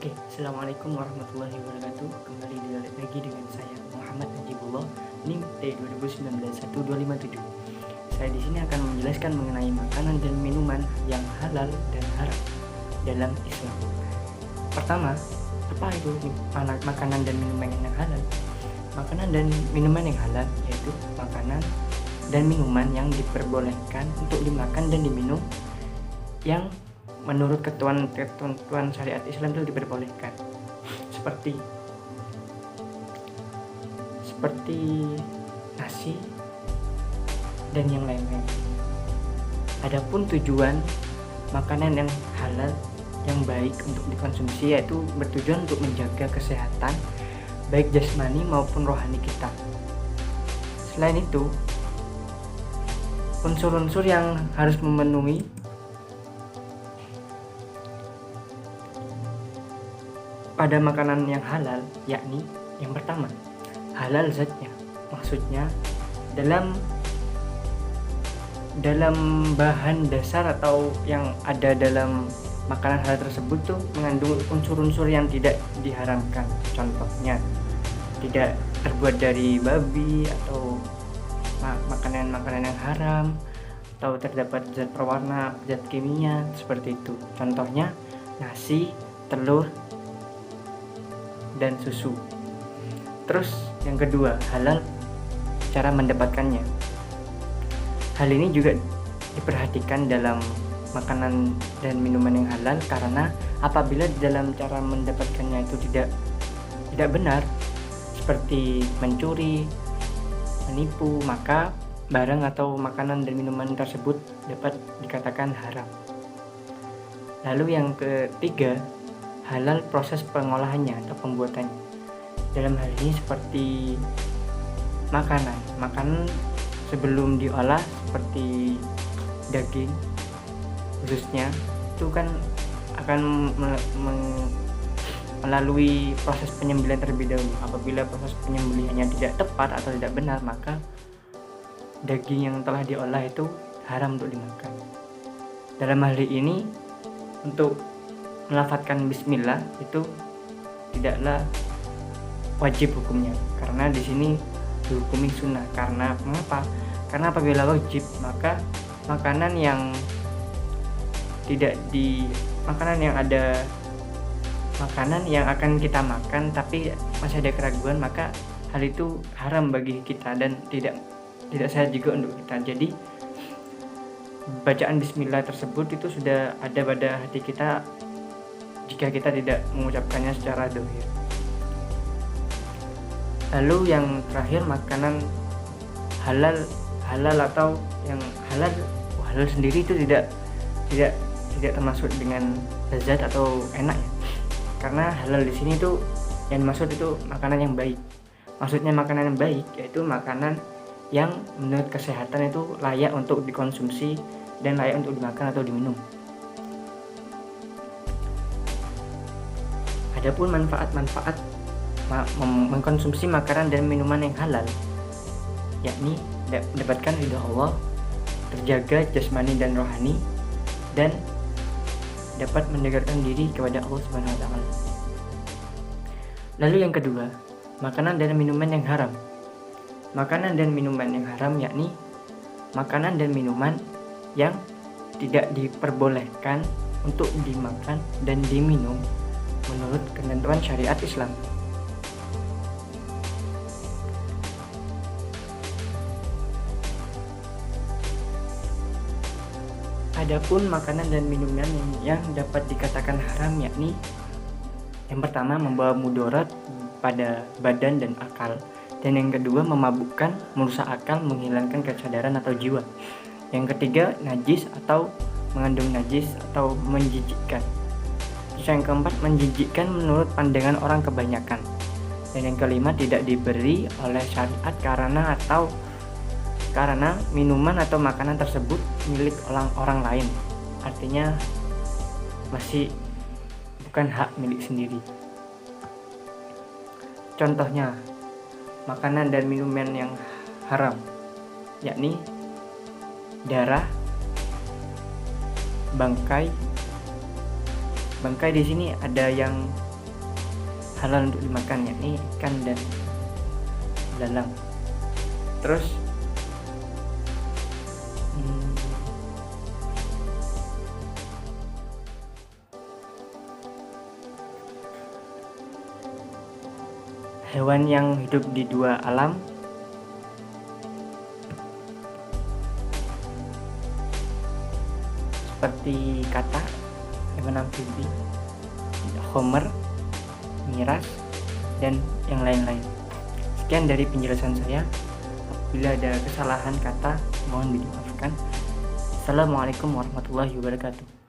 Oke, Assalamualaikum warahmatullahi wabarakatuh. Kembali lagi dengan saya Muhammad Najibullah, NIM T20191257. Saya di sini akan menjelaskan mengenai makanan dan minuman yang halal dan haram dalam Islam. Pertama, apa itu makanan dan minuman yang halal? Makanan dan minuman yang halal yaitu makanan dan minuman yang diperbolehkan untuk dimakan dan diminum yang menurut ketentuan syariat Islam itu diperbolehkan, seperti nasi dan yang lain-lain. Adapun tujuan makanan yang halal yang baik untuk dikonsumsi yaitu bertujuan untuk menjaga kesehatan baik jasmani maupun rohani kita. Selain itu, unsur-unsur yang harus memenuhi pada makanan yang halal, yakni yang pertama, halal zatnya. Maksudnya dalam bahan dasar atau yang ada dalam makanan halal tersebut tuh mengandung unsur-unsur yang tidak diharamkan. Contohnya tidak terbuat dari babi atau makanan-makanan yang haram, atau terdapat zat pewarna, zat kimia seperti itu. Contohnya nasi, telur, dan susu. Terus yang kedua, halal cara mendapatkannya. Hal ini juga diperhatikan dalam makanan dan minuman yang halal, karena apabila dalam cara mendapatkannya itu tidak benar, seperti mencuri, menipu, maka barang atau makanan dan minuman tersebut dapat dikatakan haram. Lalu yang ketiga, halal proses pengolahannya atau pembuatannya. Dalam hal ini seperti makanan sebelum diolah seperti daging khususnya itu kan akan melalui proses penyembelihan terlebih dahulu. Apabila proses penyembelihannya tidak tepat atau tidak benar, maka daging yang telah diolah itu haram untuk dimakan. Dalam hal ini, untuk melafadzkan bismillah itu tidaklah wajib hukumnya, karena di sini dihukumi sunnah. Karena mengapa? Karena apabila wajib, maka makanan yang akan kita makan tapi masih ada keraguan, maka hal itu haram bagi kita dan tidak sehat juga untuk kita. Jadi bacaan bismillah tersebut itu sudah ada pada hati kita jika kita tidak mengucapkannya secara zahir. Lalu yang terakhir, makanan halal atau yang halal sendiri itu tidak termasuk dengan lezat atau enak ya. Karena halal di sini itu yang dimaksud itu makanan yang baik. Maksudnya makanan yang baik yaitu makanan yang menurut kesehatan itu layak untuk dikonsumsi dan layak untuk dimakan atau diminum. Adapun manfaat mengkonsumsi makanan dan minuman yang halal, yakni mendapatkan ridha Allah, terjaga jasmani dan rohani, dan dapat mendekatkan diri kepada Allah Subhanahu wa taala. Lalu yang kedua, makanan dan minuman yang haram. Makanan dan minuman yang haram yakni makanan dan minuman yang tidak diperbolehkan untuk dimakan dan diminum menurut ketentuan syariat Islam. Adapun makanan dan minuman yang dapat dikatakan haram yakni yang pertama, membawa mudarat pada badan dan akal, dan yang kedua, memabukkan, merusak akal, menghilangkan kesadaran atau jiwa. Yang ketiga, najis atau mengandung najis atau menjijikkan. Yang keempat, menjijikkan menurut pandangan orang kebanyakan. Dan yang kelima, tidak diberi oleh syariat karena minuman atau makanan tersebut milik orang lain. Artinya masih bukan hak milik sendiri. Contohnya, makanan dan minuman yang haram yakni darah, bangkai di sini ada yang halal untuk dimakan, yakni ikan dan belalang. Terus hewan yang hidup di dua alam seperti kata, hewan amfibi, homer, miras, dan yang lain-lain. Sekian dari penjelasan saya. Apabila ada kesalahan kata, mohon dimaafkan. Assalamualaikum warahmatullahi wabarakatuh.